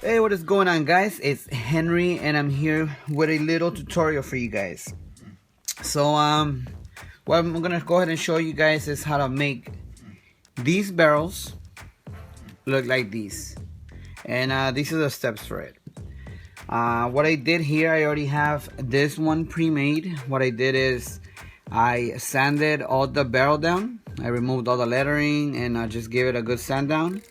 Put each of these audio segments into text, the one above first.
Hey, what is going on, guys? It's Henry and I'm here with a little tutorial for you guys. So what I'm gonna go ahead and show you guys is how to make these barrels look like these, and these are the steps for it. What I did here, I already have this one pre-made. What I did is I sanded all the barrel down. I removed all the lettering and I just gave it a good sand down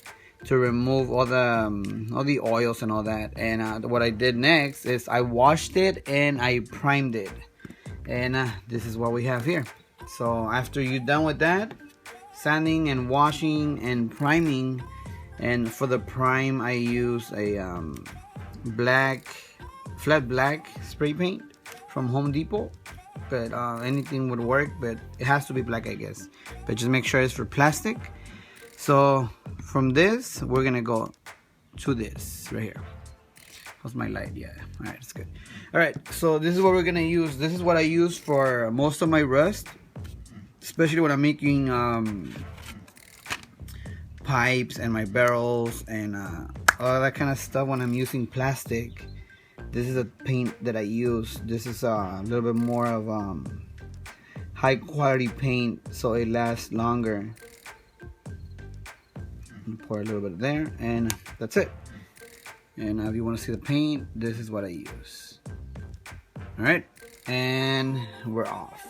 to remove all the oils and all that. And what I did next is I washed it and I primed it, and this is what we have here. So after you're done with that, sanding and washing and priming, and for the prime I use a flat black spray paint from Home Depot, but anything would work, but it has to be black, I guess. But just make sure it's for plastic. So from this, we're gonna go to this right here. How's my light? Yeah, all right, it's good. All right, so this is what we're gonna use. This is what I use for most of my rust, especially when I'm making pipes and my barrels and all that kind of stuff. When I'm using plastic, this is a paint that I use. This is a little bit more of high quality paint, so it lasts longer. Pour a little bit there, and that's it. And if you want to see the paint, this is what I use. All right, and we're off.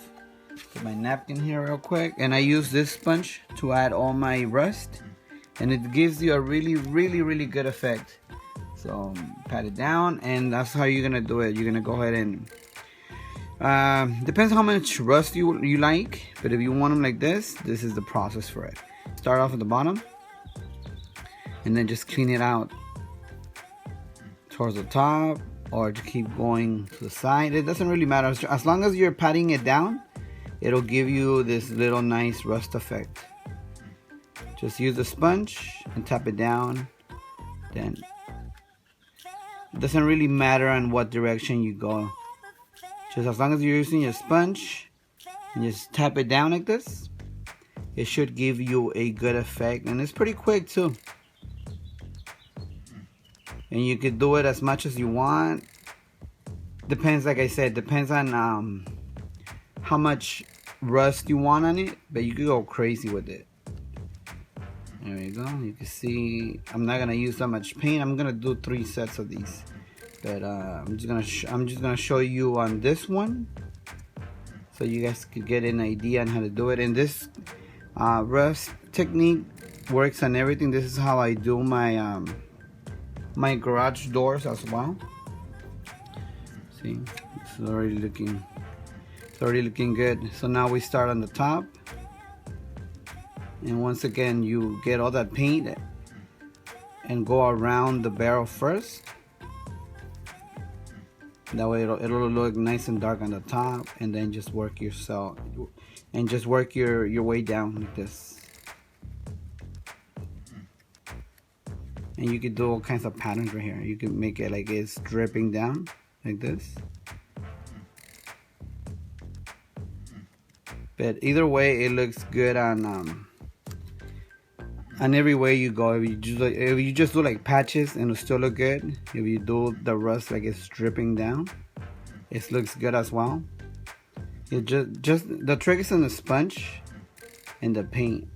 Put my napkin here real quick, and I use this sponge to add all my rust, and it gives you a really good effect. So pat it down, and that's how you're gonna do it. You're gonna go ahead and depends how much rust you like, but if you want them like this is the process for it. Start off at the bottom and then just clean it out towards the top, or to keep going to the side. It doesn't really matter, as long as you're patting it down, it'll give you this little nice rust effect. Just use the sponge and tap it down. Then it doesn't really matter on what direction you go, just as long as you're using your sponge and just tap it down like this, it should give you a good effect. And it's pretty quick too. And you could do it as much as you want. Depends, like I said, depends on how much rust you want on it, but you could go crazy with it. There you go. You can see I'm not gonna use that much paint. I'm gonna do 3 sets of these, but I'm just gonna show you on this one, so you guys could get an idea on how to do it. And this rust technique works on everything. This is how I do my my garage doors as well. See, it's already looking good. So now we start on the top, and once again you get all that paint and go around the barrel first. That way it'll look nice and dark on the top, and then just work yourself and just work your way down like this. And you could do all kinds of patterns right here. You can make it like it's dripping down like this. But either way, it looks good on every way you go. If you just do like patches, and it'll still look good. If you do the rust like it's dripping down, it looks good as well. It just the trick is on the sponge and the paint.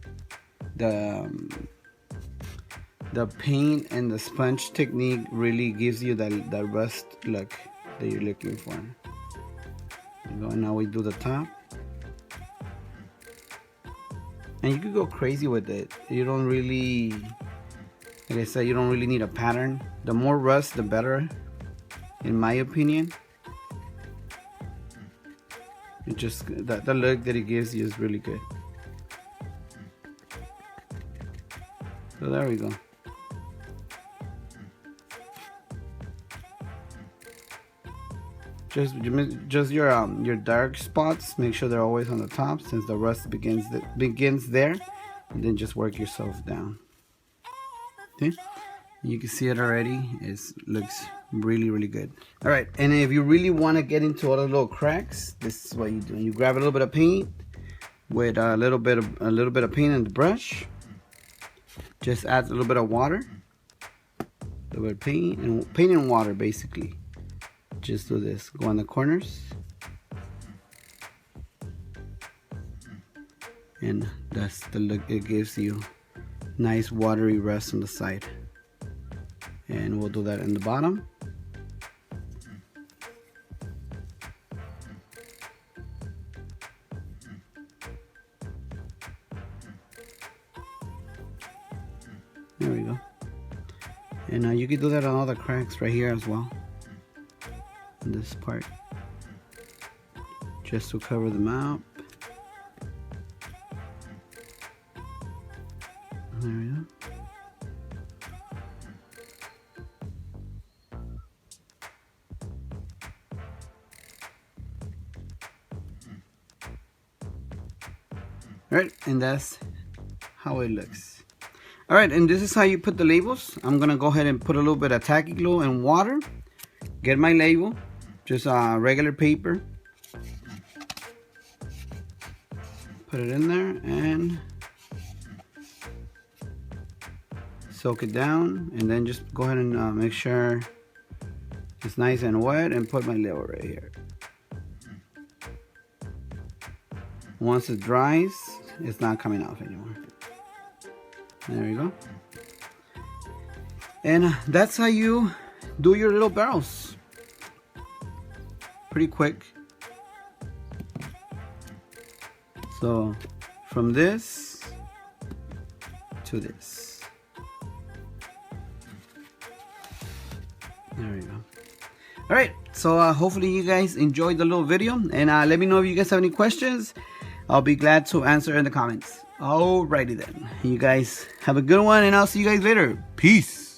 The paint and the sponge technique really gives you that rust look that you're looking for. And now we do the top, and you could go crazy with it. You don't really, like I said, you don't really need a pattern. The more rust, the better, in my opinion. It just the look that it gives you is really good. So there we go. Just your dark spots, make sure they're always on the top, since the rust begins there, and then just work yourself down. Okay, you can see it already. It looks really good. All right, and if you really want to get into all the little cracks, this is what you do. You grab a little bit of paint with a little bit of paint in the brush. Just add a little bit of water, little bit of paint and water basically. Just do this. Go on the corners. And that's the look it gives you. Nice watery rest on the side. And we'll do that in the bottom. There we go. And you can do that on all the cracks right here as well. In this part. Just to cover them up. There we go. Alright, and that's how it looks. Alright, and this is how you put the labels. I'm gonna go ahead and put a little bit of tacky glue and water. Get my label, just regular paper. Put it in there and soak it down, and then just go ahead and make sure it's nice and wet, and put my label right here. Once it dries, it's not coming off anymore. There you go. And that's how you do your little barrels. Pretty quick. So from this to this. There we go. Alright, so hopefully you guys enjoyed the little video, and let me know if you guys have any questions. I'll be glad to answer in the comments. Alrighty then. You guys have a good one, and I'll see you guys later. Peace.